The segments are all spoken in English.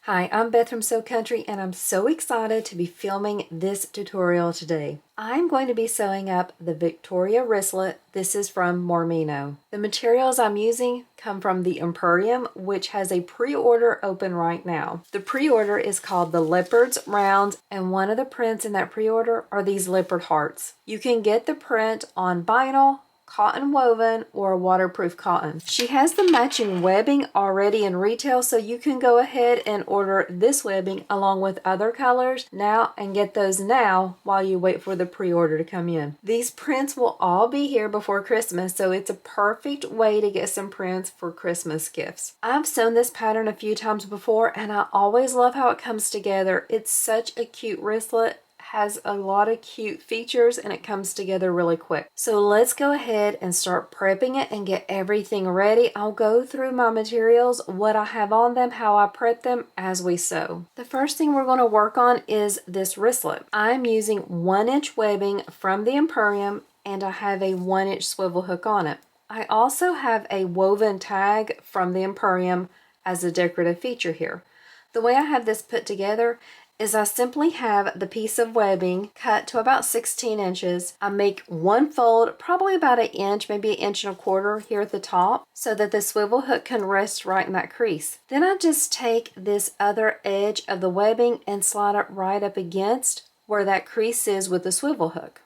Hi, I'm Beth from Sew Country and I'm so excited to be filming this tutorial today. I'm going to be sewing up the Victoria Wristlet. This is from Moremeknow. The materials I'm using come from the Emporium, which has a pre-order open right now. The pre-order is called the Leopard's Round, and one of the prints in that pre-order are these leopard hearts. You can get the print on vinyl, cotton woven, or waterproof cotton. She has the matching webbing already in retail, so you can go ahead and order this webbing along with other colors now and get those now while you wait for the pre-order to come in. These prints will all be here before Christmas, so it's a perfect way to get some prints for Christmas gifts. I've sewn this pattern a few times before and I always love how it comes together. It's such a cute wristlet, has a lot of cute features, and it comes together really quick. So let's go ahead and start prepping it and get everything ready. I'll go through my materials, what I have on them, how I prep them as we sew. The first thing we're going to work on is this wristlet. I'm using 1-inch webbing from the Emporium and I have a 1-inch swivel hook on it. I also have a woven tag from the Emporium as a decorative feature here. The way I have this put together is I simply have the piece of webbing cut to about 16 inches. I make one fold, probably about 1 inch, maybe 1.25 inches here at the top, so that the swivel hook can rest right in that crease. Then I just take this other edge of the webbing and slide it right up against where that crease is with the swivel hook.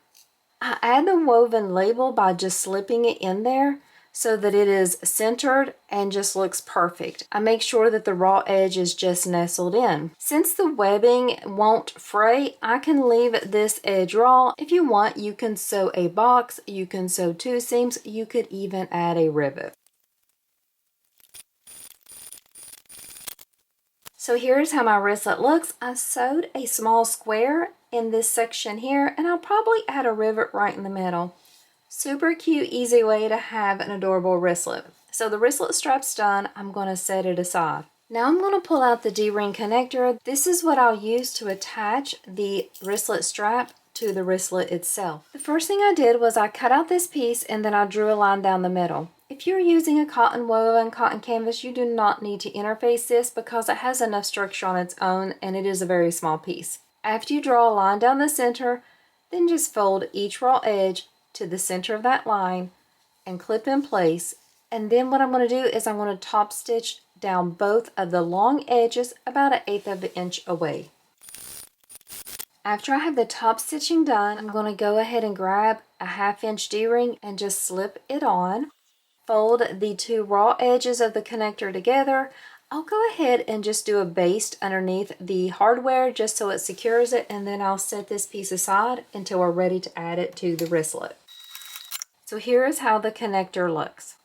I add the woven label by just slipping it in there so that it is centered and just looks perfect. I make sure that the raw edge is just nestled in. Since the webbing won't fray, I can leave this edge raw. If you want, you can sew a box, you can sew 2 seams, you could even add a rivet. So here's how my wristlet looks. I sewed a small square in this section here, and I'll probably add a rivet right in the middle. Super cute, easy way to have an adorable wristlet. So the wristlet strap's done. I'm going to set it aside. Now I'm going to pull out the D-ring connector. This is what I'll use to attach the wristlet strap to the wristlet itself. The first thing I did was I cut out this piece and then I drew a line down the middle. If you're using a cotton woven cotton canvas, you do not need to interface this because it has enough structure on its own and it is a very small piece. After you draw a line down the center, then just fold each raw edge to the center of that line and clip in place. And then what I'm going to do is I'm going to top stitch down both of the long edges about 1/8 of an inch away. After I have the top stitching done, I'm going to go ahead and grab a 1/2 inch D-ring and just slip it on. Fold the 2 raw edges of the connector together. I'll go ahead and just do a baste underneath the hardware just so it secures it, and then I'll set this piece aside until we're ready to add it to the wristlet. So here is how the connector looks.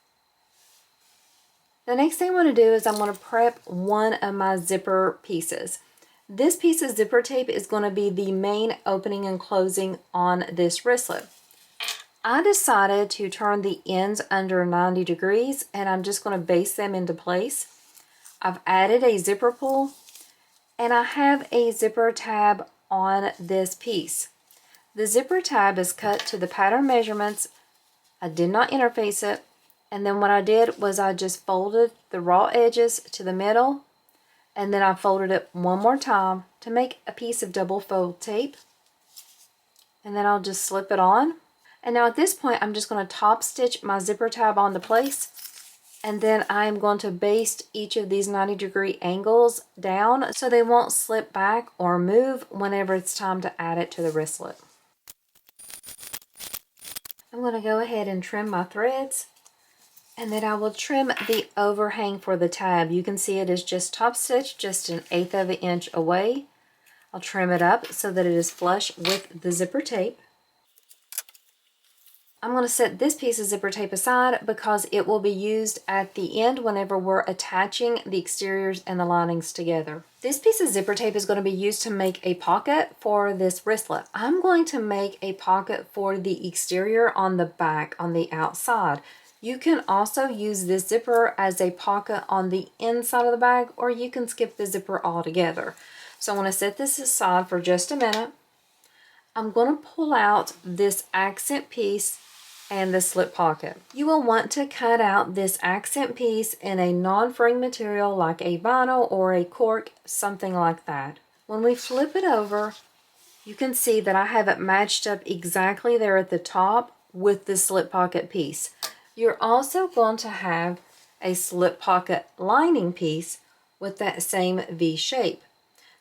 The next thing I'm going to do is I'm going to prep one of my zipper pieces. This piece of zipper tape is going to be the main opening and closing on this wristlet. I decided to turn the ends under 90 degrees and I'm just going to baste them into place. I've added a zipper pull and I have a zipper tab on this piece. The zipper tab is cut to the pattern measurements. I did not interface it, and then what I did was I just folded the raw edges to the middle, and then I folded it one more time to make a piece of double fold tape, and then I'll just slip it on. And now at this point I'm just going to top stitch my zipper tab onto place, and then I'm going to baste each of these 90-degree angles down so they won't slip back or move whenever it's time to add it to the wristlet. I'm going to go ahead and trim my threads, and then I will trim the overhang for the tab. You can see it is just top stitched just 1/8 of an inch away. I'll trim it up so that it is flush with the zipper tape. I'm going to set this piece of zipper tape aside because it will be used at the end whenever we're attaching the exteriors and the linings together. This piece of zipper tape is going to be used to make a pocket for this wristlet. I'm going to make a pocket for the exterior on the back, on the outside. You can also use this zipper as a pocket on the inside of the bag, or you can skip the zipper altogether. So I'm going to set this aside for just a minute. I'm going to pull out this accent piece and the slip pocket. You will want to cut out this accent piece in a non-fraying material like a vinyl or a cork, something like that. When we flip it over, you can see that I have it matched up exactly there at the top with the slip pocket piece. You're also going to have a slip pocket lining piece with that same V shape.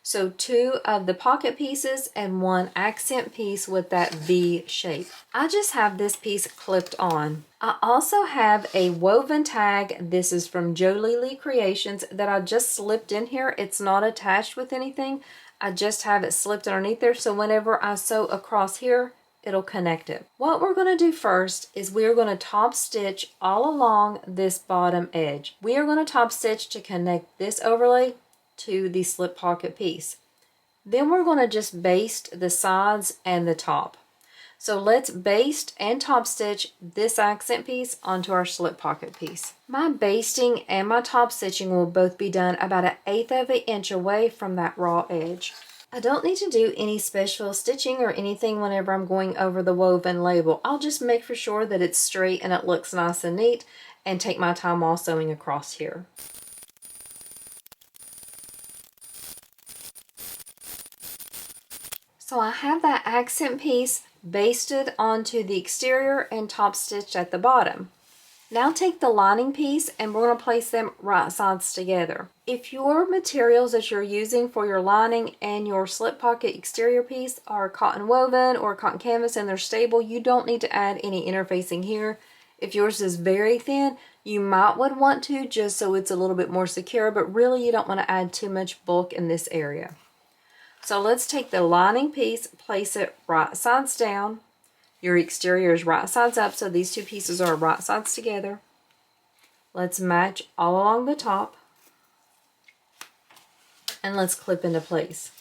So 2 of the pocket pieces and 1 accent piece with that V shape. I just have this piece clipped on. I also have a woven tag. This is from Jolie Lee Creations that I just slipped in here. It's not attached with anything. I just have it slipped underneath there, so whenever I sew across here, it'll connect it. What we're going to do first is we are going to top stitch all along this bottom edge. We are going to top stitch to connect this overlay to the slip pocket piece. Then we're going to just baste the sides and the top. So let's baste and top stitch this accent piece onto our slip pocket piece. My basting and my top stitching will both be done about 1/8 of an inch away from that raw edge. I don't need to do any special stitching or anything whenever I'm going over the woven label. I'll just make for sure that it's straight and it looks nice and neat and take my time while sewing across here. So I have that accent piece basted onto the exterior and top stitched at the bottom. Now take the lining piece and we're going to place them right sides together. If your materials that you're using for your lining and your slip pocket exterior piece are cotton woven or cotton canvas and they're stable, you don't need to add any interfacing here. If yours is very thin, you might would want to just so it's a little bit more secure, but really you don't want to add too much bulk in this area. So let's take the lining piece, place it right sides down. Your exterior is right sides up, so these 2 pieces are right sides together. Let's match all along the top. And let's clip into place.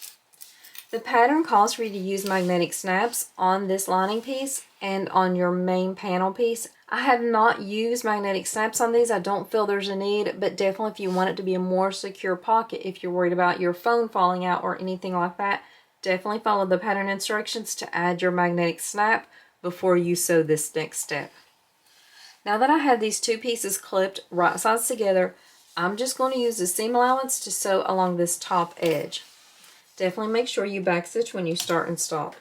The pattern calls for you to use magnetic snaps on this lining piece and on your main panel piece. I have not used magnetic snaps on these. I don't feel there's a need, but definitely if you want it to be a more secure pocket, if you're worried about your phone falling out or anything like that, definitely follow the pattern instructions to add your magnetic snap before you sew this next step. Now that I have these 2 pieces clipped right sides together, I'm just going to use the seam allowance to sew along this top edge. Definitely make sure you backstitch when you start and stop.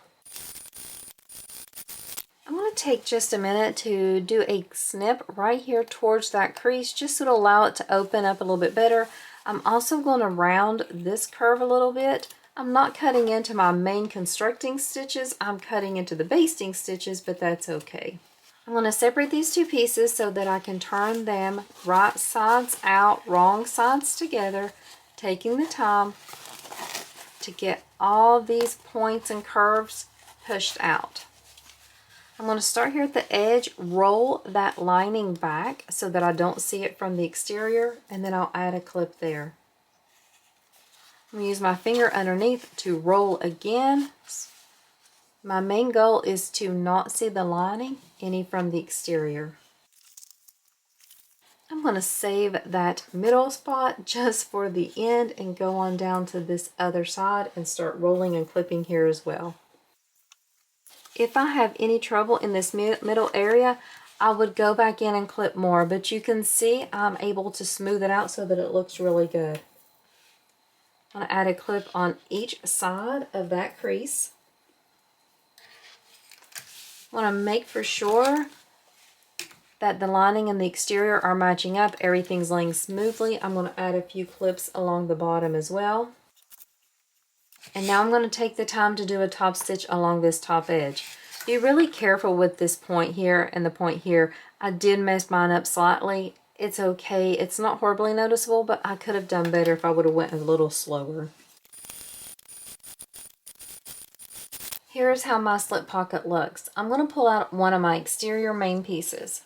I'm going to take just a minute to do a snip right here towards that crease just so to allow it to open up a little bit better. I'm also going to round this curve a little bit. I'm not cutting into my main constructing stitches, I'm cutting into the basting stitches, but that's okay. I'm going to separate these 2 pieces so that I can turn them right sides out, wrong sides together, taking the time to get all these points and curves pushed out. I'm going to start here at the edge, roll that lining back so that I don't see it from the exterior, and then I'll add a clip there. I'm going to use my finger underneath to roll again. My main goal is to not see the lining any from the exterior. I'm going to save that middle spot just for the end and go on down to this other side and start rolling and clipping here as well. If I have any trouble in this middle area, I would go back in and clip more, but you can see I'm able to smooth it out so that it looks really good. I'm going to add a clip on each side of that crease. I want to make for sure that the lining and the exterior are matching up, everything's laying smoothly. I'm going to add a few clips along the bottom as well. And now I'm going to take the time to do a top stitch along this top edge. Be really careful with this point here and the point here. I did mess mine up slightly. It's okay. It's not horribly noticeable, but I could have done better if I would have went a little slower. Here's how my slip pocket looks. I'm going to pull out one of my exterior main pieces.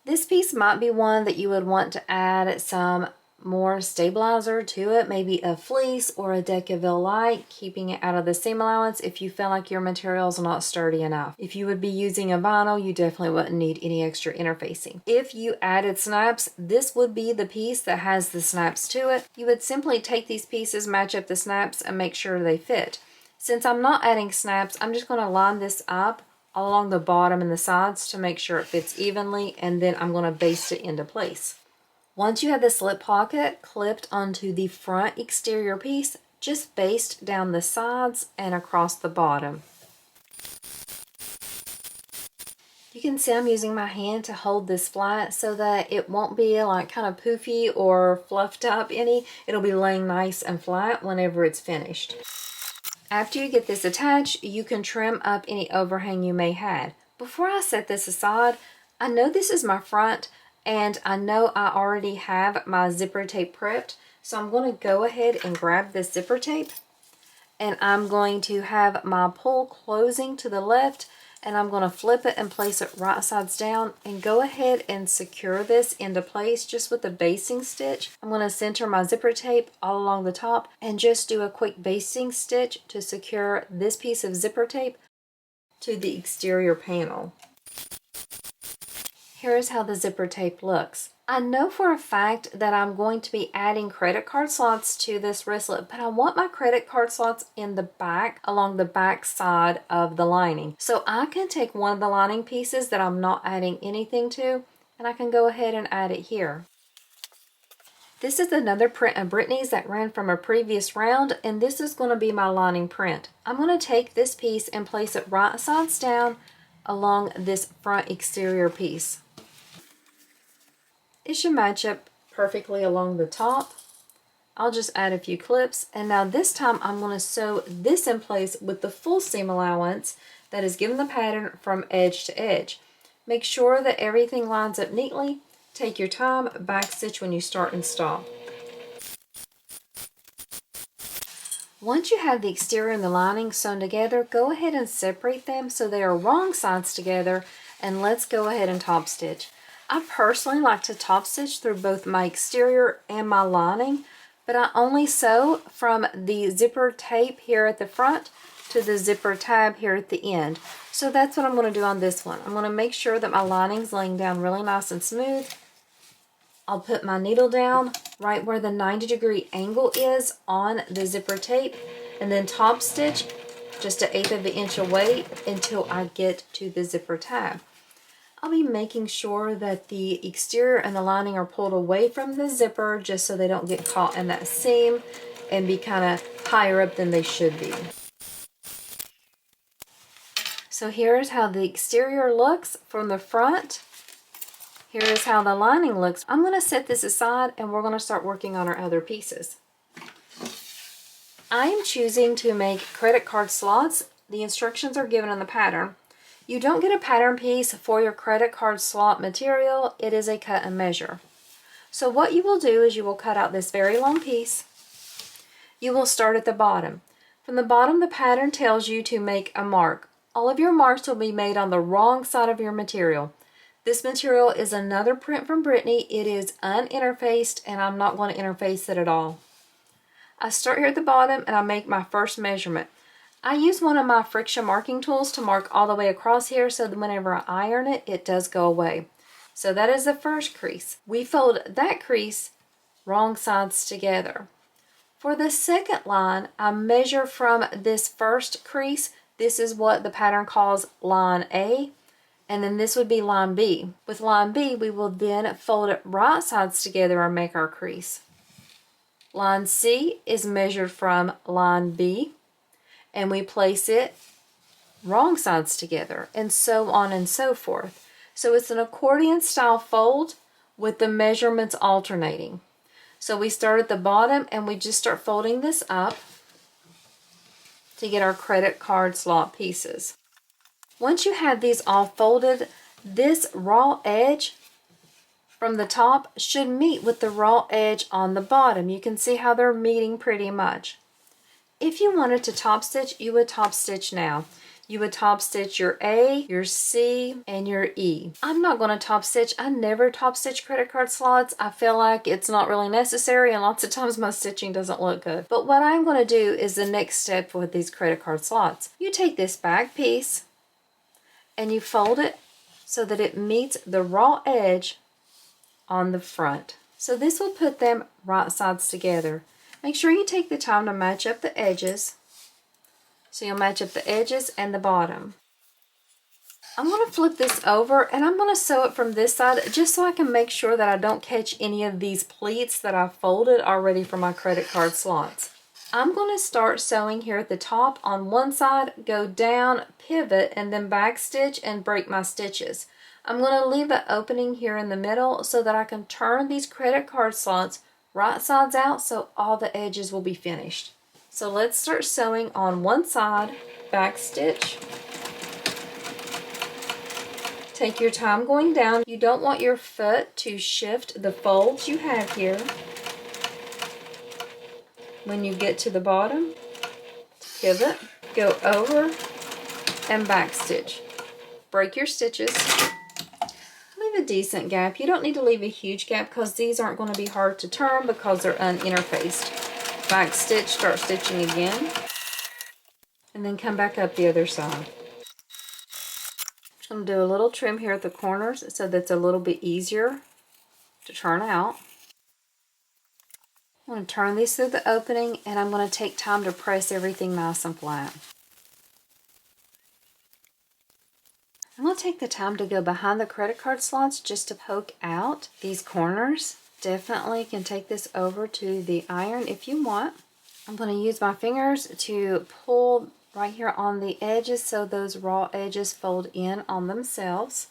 This piece might be one that you would want to add some more stabilizer to it, maybe a fleece or a Decaville light, keeping it out of the seam allowance if you feel like your material is not sturdy enough. If you would be using a vinyl, you definitely wouldn't need any extra interfacing. If you added snaps, this would be the piece that has the snaps to it. You would simply take these pieces, match up the snaps, and make sure they fit. Since I'm not adding snaps, I'm just going to line this up all along the bottom and the sides to make sure it fits evenly, and then I'm going to baste it into place. Once you have the slip pocket clipped onto the front exterior piece, just baste down the sides and across the bottom. You can see I'm using my hand to hold this flat so that it won't be like kind of poofy or fluffed up any. It'll be laying nice and flat whenever it's finished. After you get this attached, you can trim up any overhang you may have. Before I set this aside, I know this is my front and I know I already have my zipper tape prepped. So I'm going to go ahead and grab this zipper tape, and I'm going to have my pull closing to the left, and I'm going to flip it and place it right sides down and go ahead and secure this into place just with a basting stitch. I'm going to center my zipper tape all along the top and just do a quick basting stitch to secure this piece of zipper tape to the exterior panel. Here's how the zipper tape looks. I know for a fact that I'm going to be adding credit card slots to this wristlet, but I want my credit card slots in the back, along the back side of the lining. So I can take one of the lining pieces that I'm not adding anything to, and I can go ahead and add it here. This is another print of Brittany's that ran from a previous round, and this is going to be my lining print. I'm going to take this piece and place it right sides down along this front exterior piece. It should match up perfectly along the top. I'll just add a few clips, and now this time I'm going to sew this in place with the full seam allowance that is given the pattern from edge to edge. Make sure that everything lines up neatly. Take your time, back stitch when you start and stop. Once you have the exterior and the lining sewn together, go ahead and separate them so they are wrong sides together, and let's go ahead and top stitch. I personally like to top stitch through both my exterior and my lining, but I only sew from the zipper tape here at the front to the zipper tab here at the end. So that's what I'm going to do on this one. I'm going to make sure that my lining's laying down really nice and smooth. I'll put my needle down right where the 90-degree angle is on the zipper tape, and then top stitch just 1/8 of an inch away until I get to the zipper tab. I'll be making sure that the exterior and the lining are pulled away from the zipper just so they don't get caught in that seam and be kind of higher up than they should be. So here's how the exterior looks from the front. Here is how the lining looks. I'm going to set this aside and we're going to start working on our other pieces. I am choosing to make credit card slots. The instructions are given in the pattern. You don't get a pattern piece for your credit card slot material. It is a cut and measure. So what you will do is you will cut out this very long piece. You will start at the bottom. From the bottom, the pattern tells you to make a mark. All of your marks will be made on the wrong side of your material. This material is another print from Brittany. It is uninterfaced, and I'm not going to interface it at all. I start here at the bottom and I make my first measurement. I use one of my friction marking tools to mark all the way across here so that whenever I iron it, it does go away. So that is the first crease. We fold that crease wrong sides together. For the second line, I measure from this first crease. This is what the pattern calls line A, and then this would be line B. With line B, we will then fold it right sides together and make our crease. Line C is measured from line B, and we place it wrong sides together, and so on and so forth. So it's an accordion style fold with the measurements alternating. So we start at the bottom and we just start folding this up to get our credit card slot pieces. Once you have these all folded, this raw edge from the top should meet with the raw edge on the bottom. You can see how they're meeting pretty much. If you wanted to top stitch, you would top stitch now. You would top stitch your A, your C, and your E. I'm not going to top stitch. I never top stitch credit card slots. I feel like it's not really necessary, and lots of times my stitching doesn't look good. But what I'm going to do is the next step with these credit card slots. You take this back piece and you fold it so that it meets the raw edge on the front. So this will put them right sides together. Make sure you take the time to match up the edges. So you'll match up the edges and the bottom. I'm going to flip this over and I'm going to sew it from this side just so I can make sure that I don't catch any of these pleats that I folded already for my credit card slots. I'm going to start sewing here at the top on one side, go down, pivot, and then back stitch and break my stitches. I'm going to leave an opening here in the middle so that I can turn these credit card slots right sides out so all the edges will be finished. So let's start sewing on one side, back stitch. Take your time going down. You don't want your foot to shift the folds you have here. When you get to the bottom, pivot, go over and back stitch. Break your stitches. Leave a decent gap. You don't need to leave a huge gap because these aren't going to be hard to turn because they're uninterfaced. Back stitch, start stitching again, and then come back up the other side. I'm going to do a little trim here at the corners so that's a little bit easier to turn out. I'm going to turn these through the opening and I'm going to take time to press everything nice and flat. I'm going to take the time to go behind the credit card slots just to poke out these corners. Definitely can take this over to the iron if you want. I'm going to use my fingers to pull right here on the edges so those raw edges fold in on themselves.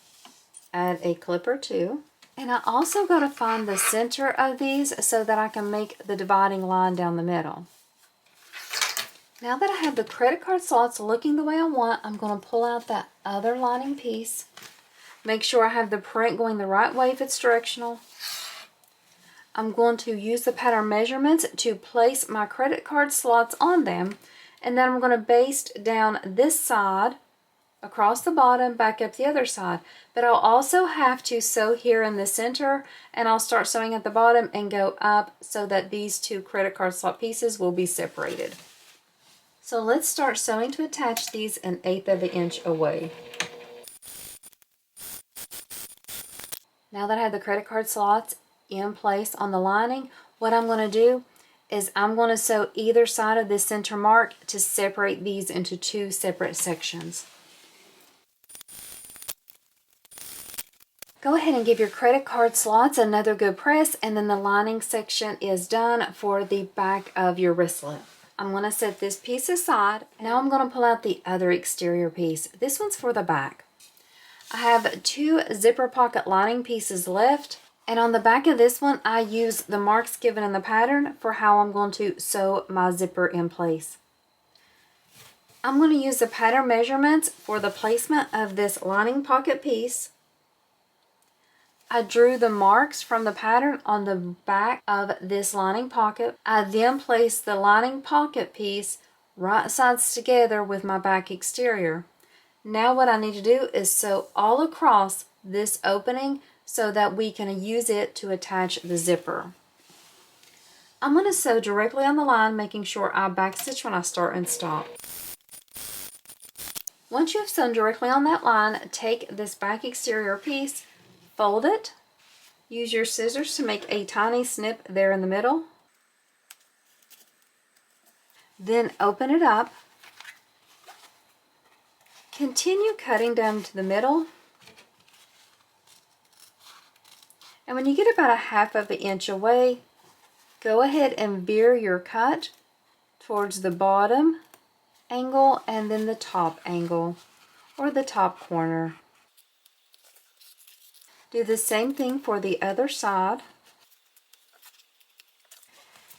Add a clip or two. And I also got to find the center of these so that I can make the dividing line down the middle. Now that I have the credit card slots looking the way I want, I'm going to pull out that other lining piece. Make sure I have the print going the right way if it's directional. I'm going to use the pattern measurements to place my credit card slots on them. And then I'm going to baste down this side, across the bottom, back up the other side. But I'll also have to sew here in the center, and I'll start sewing at the bottom and go up so that these two credit card slot pieces will be separated. So let's start sewing to attach these 1/8 of an inch away. Now that I have the credit card slots in place on the lining, what I'm going to do is I'm going to sew either side of this center mark to separate these into two separate sections. Go ahead and give your credit card slots another good press, and then the lining section is done for the back of your wristlet. I'm going to set this piece aside. Now I'm going to pull out the other exterior piece. This one's for the back. I have 2 zipper pocket lining pieces left, and on the back of this one I use the marks given in the pattern for how I'm going to sew my zipper in place. I'm going to use the pattern measurements for the placement of this lining pocket piece. I drew the marks from the pattern on the back of this lining pocket. I then placed the lining pocket piece right sides together with my back exterior. Now what I need to do is sew all across this opening so that we can use it to attach the zipper. I'm going to sew directly on the line, making sure I backstitch when I start and stop. Once you have sewn directly on that line, take this back exterior piece, fold it, use your scissors to make a tiny snip there in the middle, then open it up, continue cutting down to the middle, and when you get about 1/2 of an inch away, go ahead and veer your cut towards the bottom angle and then the top angle or the top corner. Do the same thing for the other side.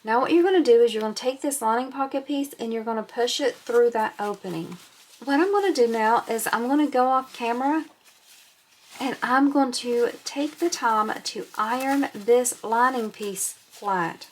Now what you're going to do is you're going to take this lining pocket piece and you're going to push it through that opening. What I'm going to do now is I'm going to go off camera and I'm going to take the time to iron this lining piece flat.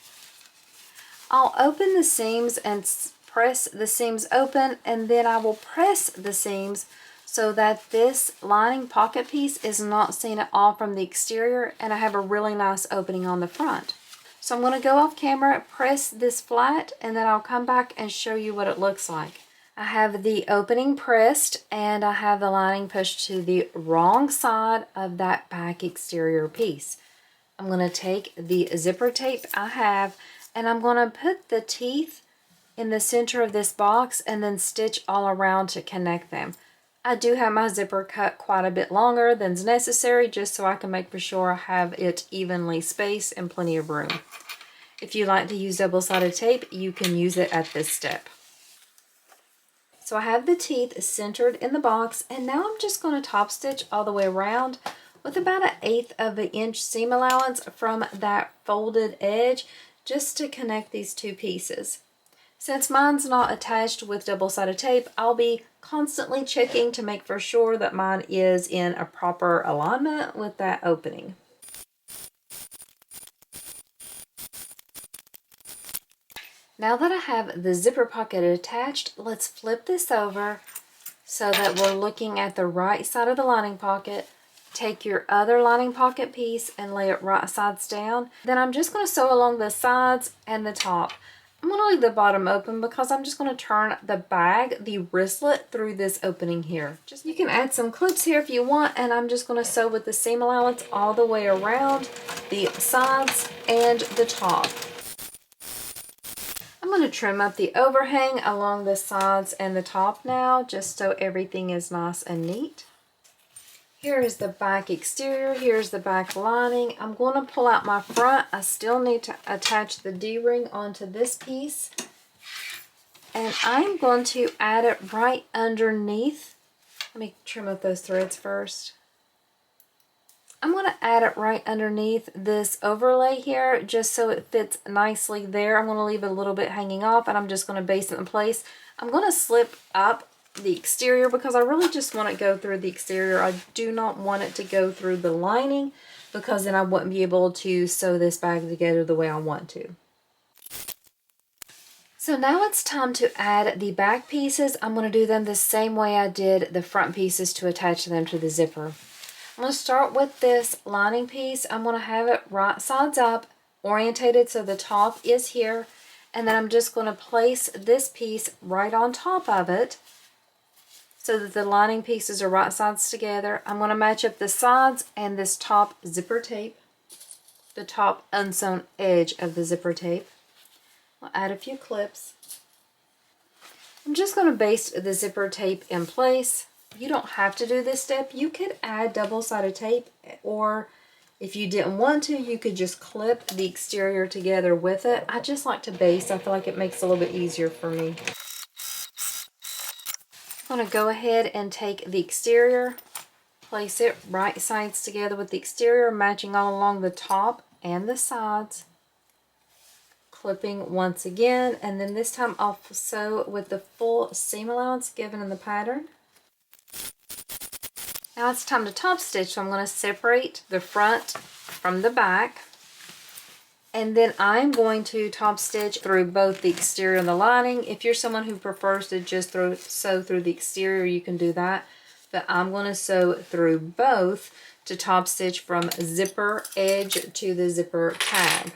I'll open the seams and press the seams open, and then I will press the seams so that this lining pocket piece is not seen at all from the exterior, and I have a really nice opening on the front. So I'm going to go off camera, press this flat, and then I'll come back and show you what it looks like. I have the opening pressed and I have the lining pushed to the wrong side of that back exterior piece. I'm going to take the zipper tape I have and I'm going to put the teeth in the center of this box and then stitch all around to connect them. I do have my zipper cut quite a bit longer than's necessary just so I can make for sure I have it evenly spaced and plenty of room. If you like to use double-sided tape, you can use it at this step. So I have the teeth centered in the box, and now I'm just going to top stitch all the way around with about 1/8 of an inch seam allowance from that folded edge just to connect these two pieces. Since mine's not attached with double-sided tape, I'll be constantly checking to make for sure that mine is in a proper alignment with that opening. Now that I have the zipper pocket attached, let's flip this over so that we're looking at the right side of the lining pocket. Take your other lining pocket piece and lay it right sides down. Then I'm just going to sew along the sides and the top. I'm going to leave the bottom open because I'm just going to turn the bag, the wristlet, through this opening here. You can add some clips here if you want, and I'm just going to sew with the seam allowance all the way around the sides and the top. I'm going to trim up the overhang along the sides and the top now, just so everything is nice and neat. Here is the back exterior, here's the back lining. I'm going to pull out my front. I still need to attach the D-ring onto this piece. And I'm going to add it right underneath. Let me trim up those threads first. I'm going to add it right underneath this overlay here just so it fits nicely there. I'm going to leave a little bit hanging off, and I'm just going to base it in place. I'm going to slip up the exterior because I really just want it to go through the exterior. I do not want it to go through the lining because then I wouldn't be able to sew this bag together the way I want to. So now it's time to add the back pieces. I'm going to do them the same way I did the front pieces to attach them to the zipper. I'm going to start with this lining piece. I'm going to have it right sides up, orientated so the top is here, and then I'm just going to place this piece right on top of it so that the lining pieces are right sides together. I'm going to match up the sides and this top zipper tape, the top unsewn edge of the zipper tape. I'll add a few clips. I'm just going to baste the zipper tape in place. You don't have to do this step. You could add double-sided tape, or if you didn't want to, you could just clip the exterior together with it. I just like to baste. I feel like it makes it a little bit easier for me. I'm going to go ahead and take the exterior, place it right sides together with the exterior, matching all along the top and the sides. Clipping once again, and then this time I'll sew with the full seam allowance given in the pattern. Now it's time to top stitch, so I'm going to separate the front from the back, and then I'm going to top stitch through both the exterior and the lining. If you're someone who prefers to just sew through the exterior, you can do that, but I'm going to sew through both to top stitch from zipper edge to the zipper tab.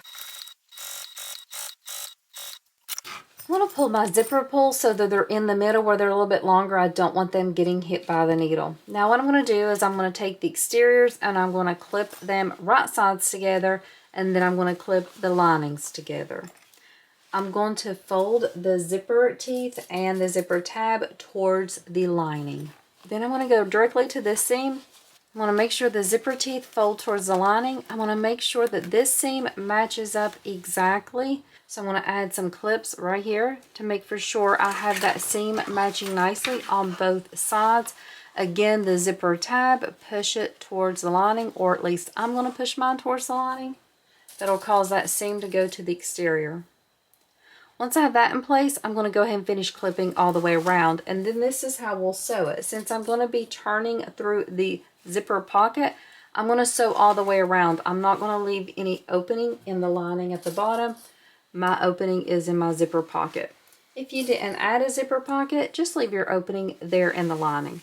I want to pull my zipper pull so that they're in the middle where they're a little bit longer. I don't want them getting hit by the needle. Now what I'm going to do is I'm going to take the exteriors and I'm going to clip them right sides together, and then I'm going to clip the linings together. I'm going to fold the zipper teeth and the zipper tab towards the lining. Then I'm going to go directly to this seam. I want to make sure the zipper teeth fold towards the lining. I want to make sure that this seam matches up exactly. So I'm going to add some clips right here to make for sure I have that seam matching nicely on both sides. Again, the zipper tab, push it towards the lining, or at least I'm going to push mine towards the lining. That'll cause that seam to go to the exterior. Once I have that in place, I'm going to go ahead and finish clipping all the way around, and then this is how we'll sew it. Since I'm going to be turning through the zipper pocket, I'm going to sew all the way around. I'm not going to leave any opening in the lining at the bottom. My opening is in my zipper pocket. If you didn't add a zipper pocket, just leave your opening there in the lining.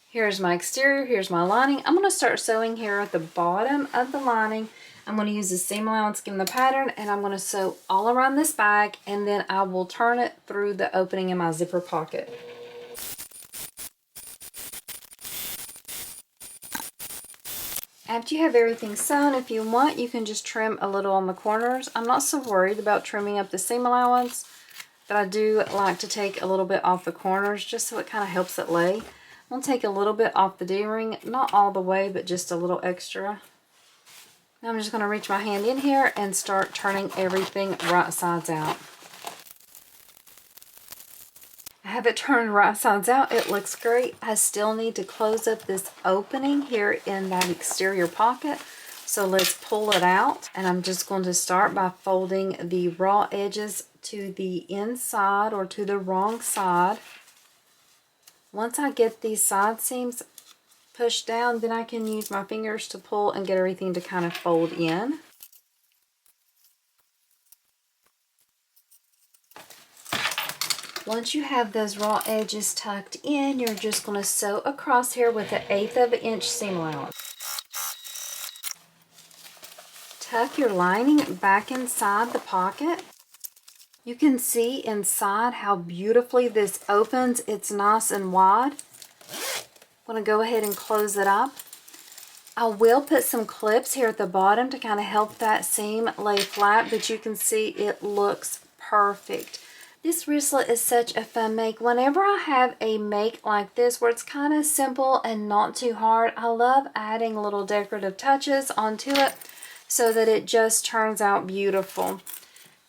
Here's my exterior, here's my lining. I'm going to start sewing here at the bottom of the lining. I'm going to use the seam allowance given the pattern, and I'm going to sew all around this bag, and then I will turn it through the opening in my zipper pocket. After you have everything sewn, if you want, you can just trim a little on the corners. I'm not so worried about trimming up the seam allowance, but I do like to take a little bit off the corners just so it kind of helps it lay. I'm going to take a little bit off the D-ring, not all the way, but just a little extra. Now I'm just going to reach my hand in here and start turning everything right sides out. I have it turned right sides out. It looks great. I still need to close up this opening here in that exterior pocket. So let's pull it out. And I'm just going to start by folding the raw edges to the inside or to the wrong side. Once I get these side seams pushed down, then I can use my fingers to pull and get everything to kind of fold in. Once you have those raw edges tucked in, you're just going to sew across here with an 1/8 of an inch seam allowance. Tuck your lining back inside the pocket. You can see inside how beautifully this opens. It's nice and wide. I'm going to go ahead and close it up. I will put some clips here at the bottom to kind of help that seam lay flat, but you can see it looks perfect. This wristlet is such a fun make. Whenever I have a make like this where it's kind of simple and not too hard, I love adding little decorative touches onto it so that it just turns out beautiful.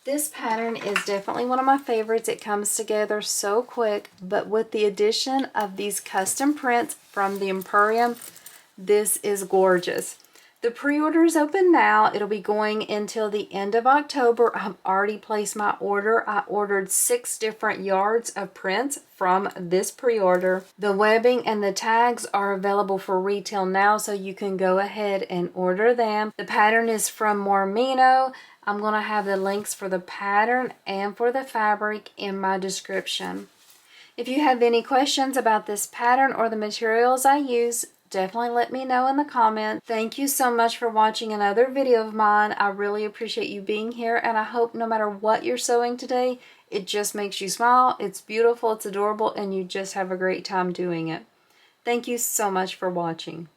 This pattern is definitely one of my favorites. It comes together so quick, but with the addition of these custom prints from the Emporium, this is gorgeous. The pre-order is open now. It'll be going until the end of October. I've already placed my order. I ordered 6 different yards of prints from this pre-order. The webbing and the tags are available for retail now, so you can go ahead and order them. The pattern is from Moremeknow. I'm going to have the links for the pattern and for the fabric in my description. If you have any questions about this pattern or the materials I use, definitely let me know in the comments. Thank you so much for watching another video of mine. I really appreciate you being here, and I hope no matter what you're sewing today, it just makes you smile. It's beautiful, it's adorable, and you just have a great time doing it. Thank you so much for watching.